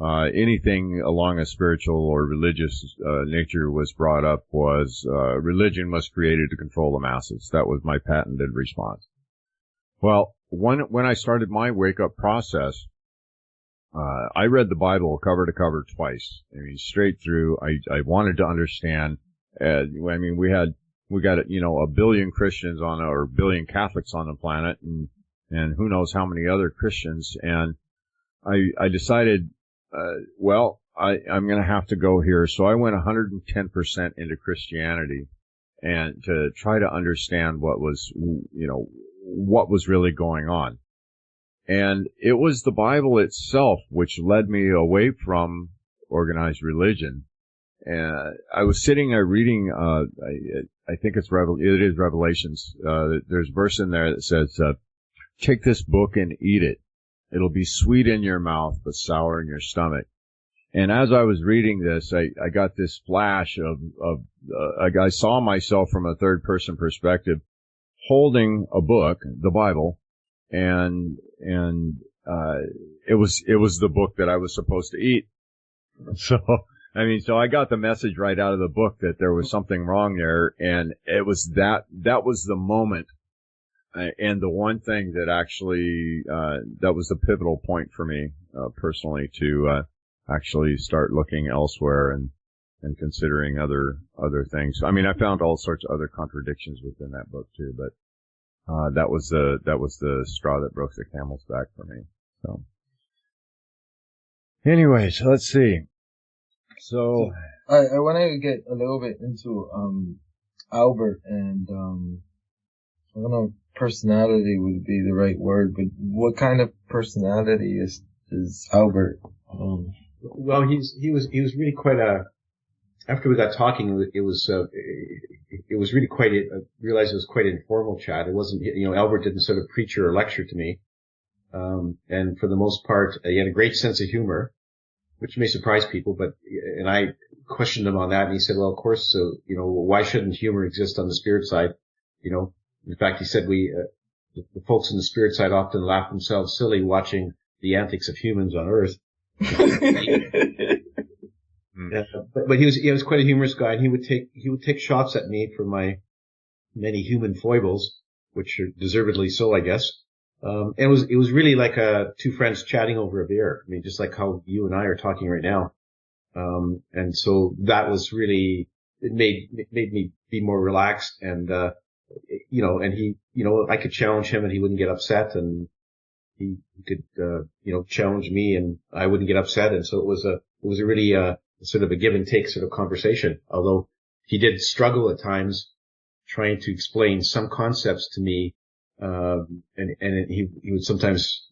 anything along a spiritual or religious, nature was brought up was, religion was created to control the masses. That was my patented response. Well, when I started my wake up process, I read the Bible cover to cover twice. I mean, straight through. I wanted to understand. We got a billion Christians or a billion Catholics on the planet, and who knows how many other Christians. And I decided, I'm going to have to go here. So I went 110% into Christianity, and to try to understand what was really going on. And it was the Bible itself which led me away from organized religion. And I was sitting there reading, I think it is Revelations. There's a verse in there that says, take this book and eat it. It'll be sweet in your mouth, but sour in your stomach. And as I was reading this, I got this flash of I saw myself from a third person perspective holding a book, the Bible, and it was the book that I was supposed to eat. So, so I got the message right out of the book that there was something wrong there, and it was that was the moment, and the one thing that actually, that was the pivotal point for me, personally, to, actually start looking elsewhere and considering other things. I found all sorts of other contradictions within that book too, but, that was the straw that broke the camel's back for me. So, anyways, let's see. So I want to get a little bit into Albert, and I don't know if personality would be the right word, but what kind of personality is Albert? Well, he was really quite after we got talking, it was really quite I realized it was quite an informal chat. It wasn't, Albert didn't sort of preach or lecture to me. And for the most part, he had a great sense of humor, which may surprise people, and I questioned him on that, and he said, well, of course, why shouldn't humor exist on the spirit side? In fact, he said the folks in the spirit side often laugh themselves silly watching the antics of humans on Earth. But he was quite a humorous guy, and he would take shots at me for my many human foibles, which are deservedly so, I guess. It was really like two friends chatting over a beer. Just like how you and I are talking right now. And so that was really, it made me be more relaxed, and and he, I could challenge him and he wouldn't get upset, and he could, challenge me and I wouldn't get upset. And so it was a really, sort of a give and take sort of conversation. Although he did struggle at times trying to explain some concepts to me. And he would sometimes,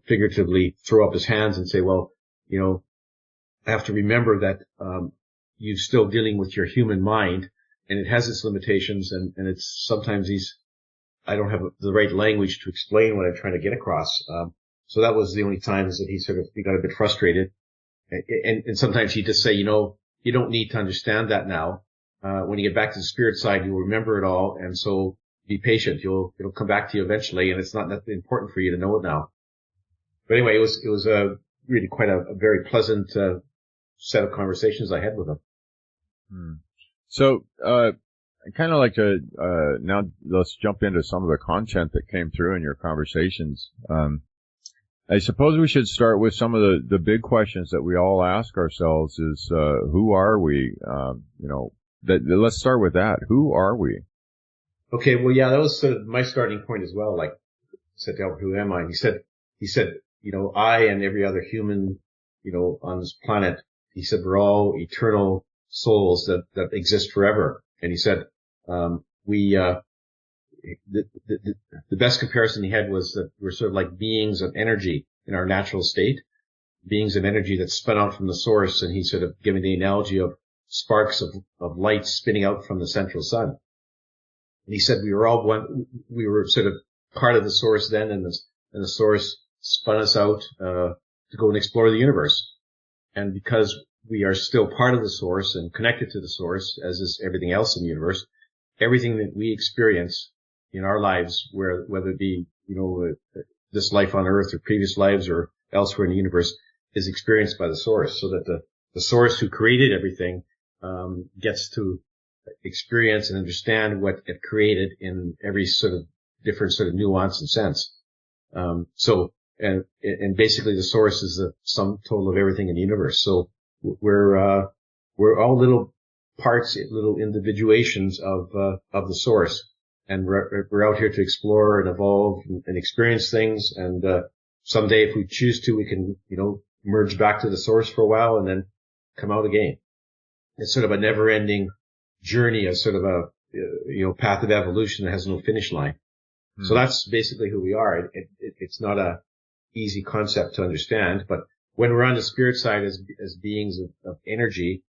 figuratively throw up his hands and say, well, I have to remember that, you're still dealing with your human mind, and it has its limitations, and it's sometimes I don't have the right language to explain what I'm trying to get across. So that was the only times that he got a bit frustrated. And sometimes he'd just say, you don't need to understand that now. When you get back to the spirit side, you'll remember it all. And so be patient. It'll come back to you eventually, and it's not that important for you to know it now. But anyway, it was really quite a very pleasant, set of conversations I had with him. So, I kind of like to, now let's jump into some of the content that came through in your conversations. I suppose we should start with some of the big questions that we all ask ourselves is, who are we? Let's start with that. Who are we? Okay. Well, yeah, that was sort of my starting point as well. Like, I said to Albert, who am I? He said, I and every other human, on this planet, he said, we're all eternal souls that exist forever. And he said, the best comparison he had was that we're sort of like beings of energy in our natural state, beings of energy that spun out from the source. And he sort of gave me the analogy of sparks of light spinning out from the central sun. And he said we were all one, we were sort of part of the source then, and the source spun us out, to go and explore the universe. And because we are still part of the source and connected to the source, as is everything else in the universe, everything that we experience in our lives, whether it be, this life on Earth or previous lives or elsewhere in the universe, is experienced by the source, so that the source who created everything, gets to experience and understand what it created in every sort of different sort of nuance and sense. And basically the source is the sum total of everything in the universe. So we're all little parts, little individuations of the source. And we're out here to explore and evolve and experience things. And, someday if we choose to, we can, merge back to the source for a while and then come out again. It's sort of a never ending journey, a sort of a, path of evolution that has no finish line. So that's basically who we are. It's not a easy concept to understand, but when we're on the spirit side as beings of energy,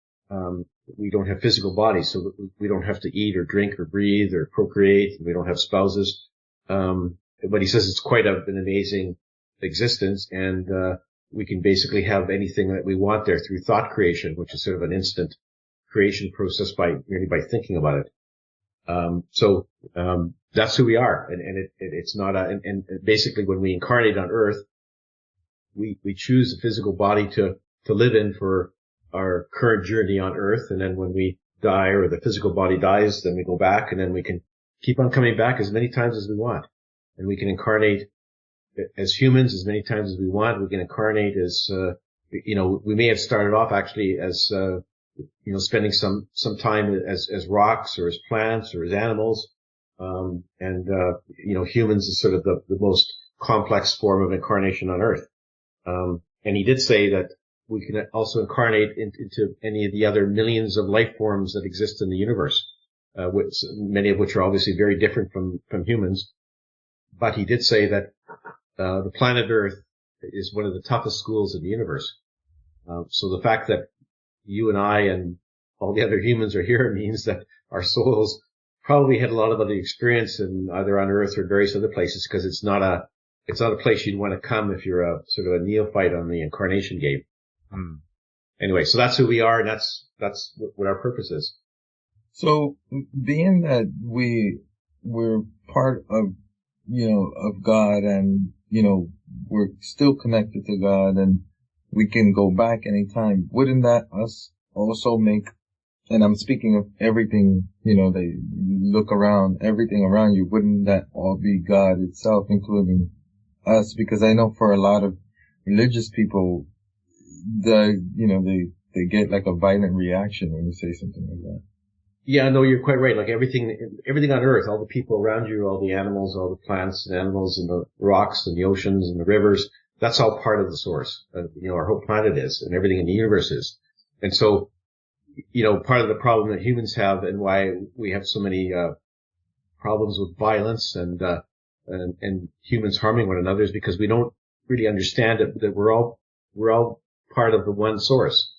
we don't have physical bodies, so we don't have to eat or drink or breathe or procreate. We don't have spouses. But he says it's quite an amazing existence, and we can basically have anything that we want there through thought creation, which is sort of an instant creation process merely by thinking about it. So that's who we are. And it's not and basically when we incarnate on Earth, we choose a physical body to live in for our current journey on Earth. And then when we die or the physical body dies, then we go back, and then we can keep on coming back as many times as we want. And we can incarnate as humans as many times as we want. We can incarnate as, we may have started off actually as, spending some time as rocks or as plants or as animals. Humans is sort of the most complex form of incarnation on Earth. And he did say that we can also incarnate into any of the other millions of life forms that exist in the universe, many of which are obviously very different from humans. But he did say that the planet Earth is one of the toughest schools in the universe. So the fact that you and I and all the other humans are here means that our souls probably had a lot of other experience in either on Earth or various other places, because it's not a place you'd want to come if you're a sort of a neophyte on the incarnation game. Anyway, so that's who we are, and that's what our purpose is. So being that we're part of, of God, and, we're still connected to God, and we can go back anytime, wouldn't that us also make, and I'm speaking of everything, they look around, everything around you, wouldn't that all be God itself, including us? Because I know for a lot of religious people, they get like a violent reaction when you say something like that. Yeah, no, you're quite right. Like everything on Earth, all the people around you, all the animals, all the plants and animals and the rocks and the oceans and the rivers, that's all part of the source. Our whole planet is, and everything in the universe is. And so, part of the problem that humans have, and why we have so many problems with violence and humans harming one another, is because we don't really understand that we're all part of the one source,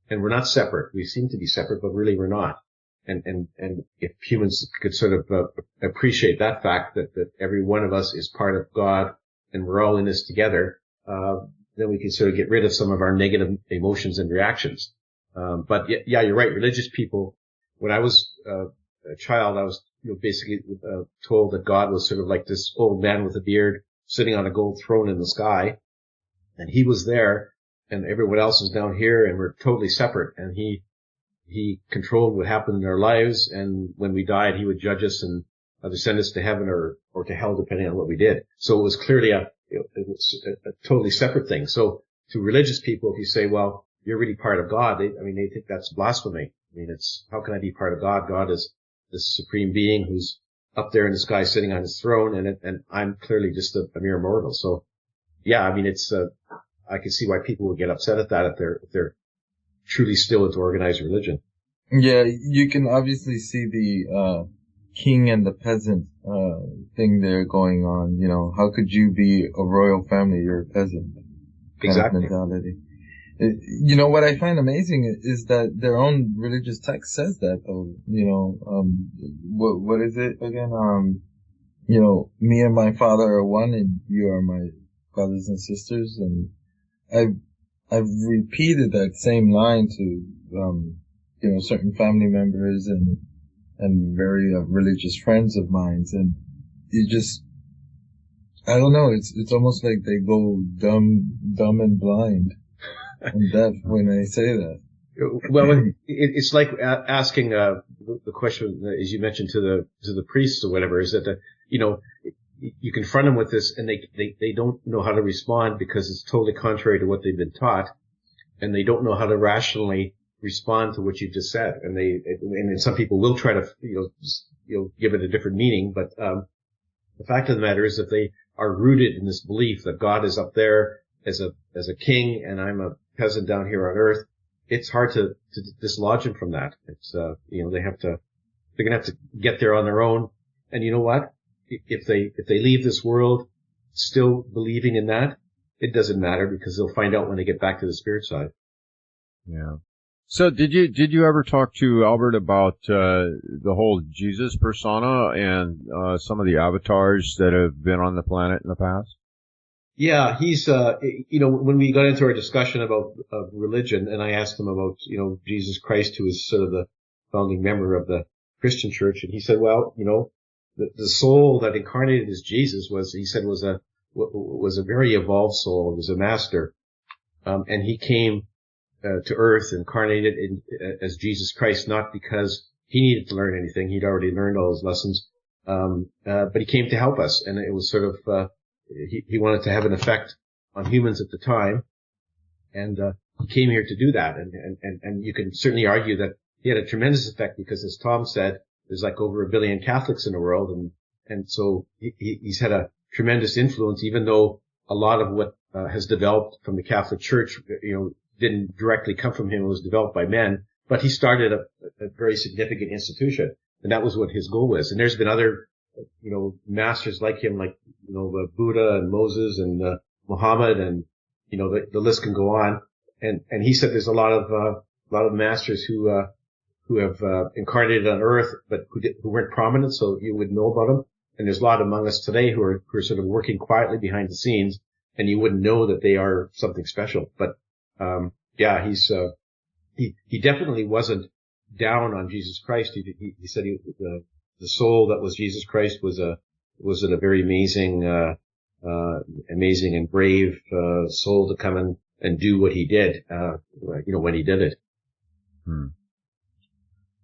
and we're not separate. We seem to be separate, but really we're not. And if humans could sort of appreciate that fact that every one of us is part of God and we're all in this together, then we can sort of get rid of some of our negative emotions and reactions. But yeah, you're right. Religious people, when I was a child, I was basically told that God was sort of like this old man with a beard sitting on a gold throne in the sky, and he was there and everyone else was down here, and we're totally separate. And he controlled what happened in our lives, and when we died, he would judge us and either send us to heaven or to hell, depending on what we did. So it was clearly a totally separate thing. So to religious people, if you say, well, you're really part of God, they think that's blasphemy. How can I be part of God? God is this supreme being who's up there in the sky sitting on his throne, and I'm clearly just a mere mortal. So yeah, I can see why people would get upset at that if they're truly still into organized religion. Yeah, you can obviously see the king and the peasant thing there going on. How could you be a royal family? You're a peasant. Exactly. Kind of mentality. What I find amazing is that their own religious text says that, though. What is it again? Me and my Father are one, and you are my brothers and sisters. And I've repeated that same line to, certain family members and very religious friends of mine. And I don't know, it's almost like they go dumb and blind and deaf when I say that. Well, it's like asking the question, as you mentioned, to the priests or whatever, is that you confront them with this, and they don't know how to respond because it's totally contrary to what they've been taught, and they don't know how to rationally respond to what you just said. And some people will try to give it a different meaning, but the fact of the matter is that they are rooted in this belief that God is up there as a king, and I'm a peasant down here on Earth. It's hard to dislodge them from that. It's they're gonna have to get there on their own. And you know what? If they leave this world still believing in that, it doesn't matter, because they'll find out when they get back to the spirit side. Yeah. So did you ever talk to Albert about the whole Jesus persona and some of the avatars that have been on the planet in the past? Yeah, he's when we got into our discussion about religion, and I asked him about Jesus Christ, who is sort of the founding member of the Christian church, and he said, well, the soul that incarnated as Jesus he said was a very evolved soul. It was a master. And he came to earth, incarnated as Jesus Christ, not because he needed to learn anything. He'd already learned all his lessons. But he came to help us, and it was sort of, he wanted to have an effect on humans at the time. And, he came here to do that. And you can certainly argue that he had a tremendous effect because, as Tom said, there's like over 1 billion Catholics in the world. And so he's had a tremendous influence, even though a lot of what has developed from the Catholic Church, didn't directly come from him. It was developed by men, but he started a very significant institution, and that was what his goal was. And there's been other, masters like him, like, Buddha and Moses and Muhammad, and, the list can go on. And he said there's a lot of masters who have incarnated on earth, but who weren't prominent, so you would know about them. And there's a lot among us today who are sort of working quietly behind the scenes, and you wouldn't know that they are something special. But, he definitely wasn't down on Jesus Christ. He said the soul that was Jesus Christ was a very amazing and brave, soul to come and do what he did, when he did it.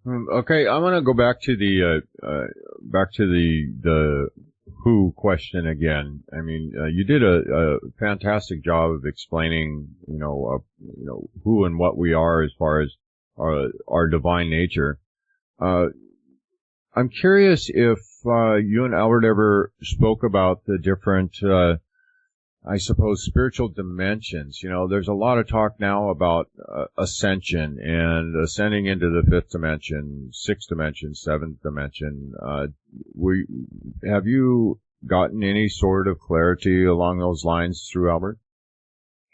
Okay, I want to go back to the who question again. I mean, you did a fantastic job of explaining, who and what we are as far as our divine nature. I'm curious if you and Albert ever spoke about the different, I suppose, spiritual dimensions. There's a lot of talk now about ascension and ascending into the 5th dimension, 6th dimension, 7th dimension. Have you gotten any sort of clarity along those lines through Albert?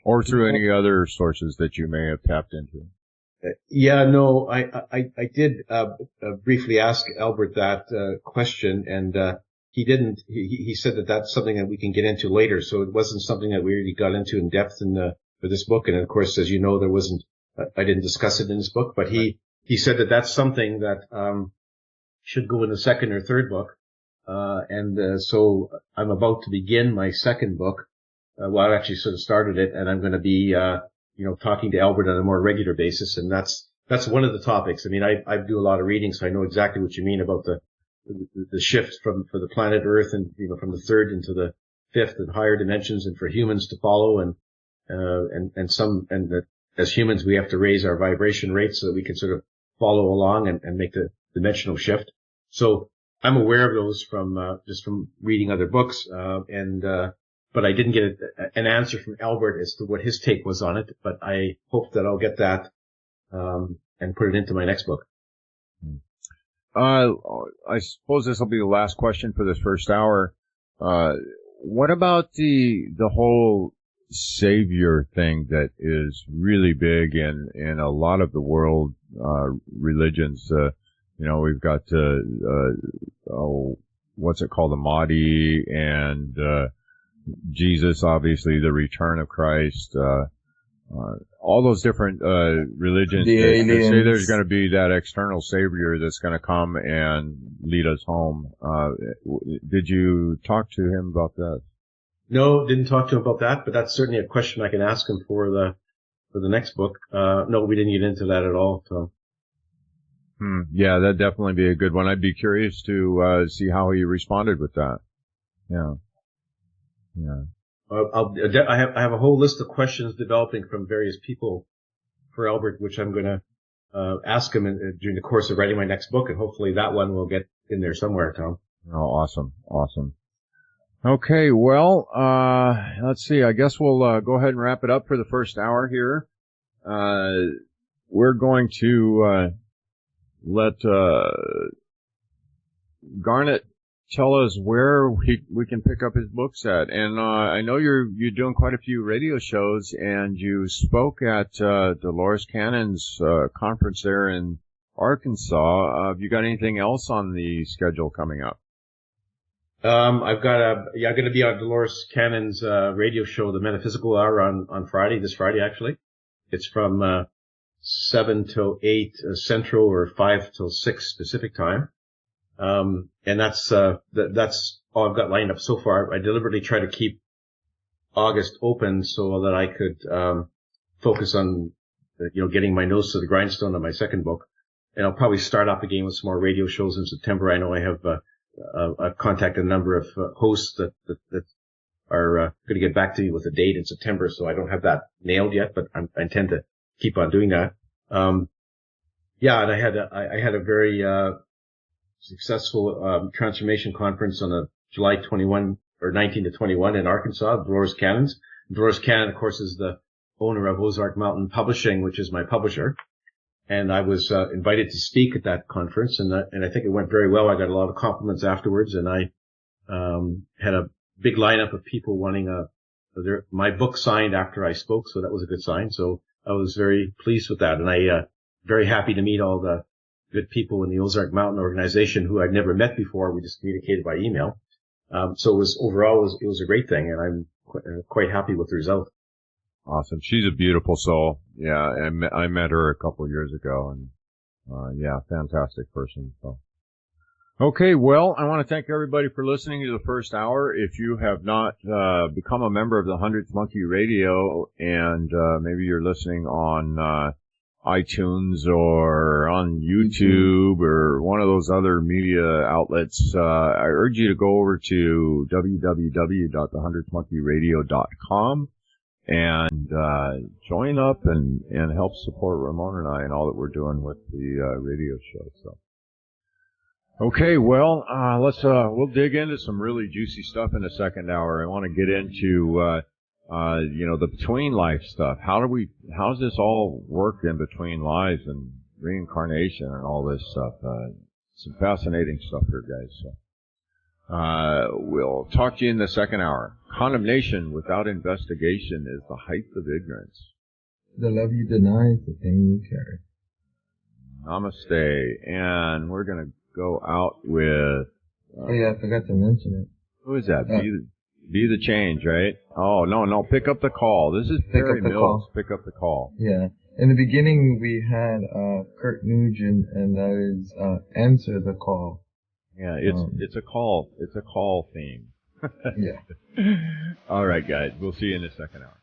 Or through any other sources that you may have tapped into? I did briefly ask Albert that question, and he said that that's something that we can get into later, so it wasn't something that we really got into in depth for this book. And of course, as you know, I didn't discuss it in this book, but he said that that's something that should go in the 2nd or 3rd book. So I'm about to begin my 2nd book. I actually sort of started it, and I'm going to be talking to Albert on a more regular basis, and that's one of the topics. I mean, I do a lot of reading, so I know exactly what you mean about the shift for the planet Earth, and from the 3rd into the 5th and higher dimensions, and for humans to follow, and that as humans we have to raise our vibration rates so that we can sort of follow along and make the dimensional shift. So I'm aware of those just from reading other books, but I didn't get an answer from Albert as to what his take was on it. But I hope that I'll get that and put it into my next book. I suppose this will be the last question for this first hour. What about the whole savior thing that is really big in a lot of the world religions? We've got what's it called, the Mahdi, and Jesus, obviously, the return of Christ. All those different religions that say there's going to be that external savior that's going to come and lead us home. Did you talk to him about that? No, didn't talk to him about that, but that's certainly a question I can ask him for the next book. No, we didn't get into that at all. So. Yeah, that'd definitely be a good one. I'd be curious to see how he responded with that. Yeah. I have a whole list of questions developing from various people for Albert, which I'm going to ask him during the course of writing my next book, and hopefully that one will get in there somewhere, Tom. Oh, awesome. Okay, well, let's see. I guess we'll go ahead and wrap it up for the first hour here. We're going to let Garnet tell us where we can pick up his books at. And I know you're doing quite a few radio shows, and you spoke at Dolores Cannon's conference there in Arkansas. Have you got anything else on the schedule coming up? I'm going to be on Dolores Cannon's radio show, The Metaphysical Hour, on Friday, this Friday actually. It's from 7 till 8 Central, or 5 till 6 Pacific time. And that's all I've got lined up so far. I deliberately try to keep August open so that I could, focus on, getting my nose to the grindstone on my second book. And I'll probably start up again with some more radio shows in September. I know I have, I've contacted a number of hosts that are going to get back to me with a date in September, so I don't have that nailed yet, but I intend to keep on doing that. And I had a very successful transformation conference on July 19 to 21 in Arkansas, Dolores Cannon's. Dolores Cannon, of course, is the owner of Ozark Mountain Publishing, which is my publisher. And I was invited to speak at that conference, and I think it went very well. I got a lot of compliments afterwards, and I had a big lineup of people wanting my book signed after I spoke, so that was a good sign. So I was very pleased with that, and I very happy to meet all the good people in the Ozark Mountain organization who I'd never met before. We just communicated by email. So it was a great thing, and I'm quite happy with the result. Awesome. She's a beautiful soul. Yeah, I met her a couple of years ago, and fantastic person. So, okay, well, I want to thank everybody for listening to the first hour. If you have not become a member of the Hundredth Monkey Radio, and maybe you're listening on iTunes or on YouTube or one of those other media outlets, I urge you to go over to www.thehundredthmonkeyradio.com. And join up and help support Ramon and I and all that we're doing with the radio show. So, okay, well, we'll dig into some really juicy stuff in the second hour. I want to get into the between life stuff. How's this all work in between lives and reincarnation and all this stuff? Some fascinating stuff here, guys. So, we'll talk to you in the second hour. Condemnation without investigation is the height of ignorance. The love you deny is the pain you carry. Namaste. And we're going to go out with... oh, yeah, I forgot to mention it. Who is that? Be the change, right? Oh, no, pick up the call. This is Perry Mills. Pick up the call. Yeah. In the beginning, we had Kurt Nugent, and that is Answer the Call. Yeah, it's a call. It's a call theme. Yeah. All right, guys. We'll see you in the second hour.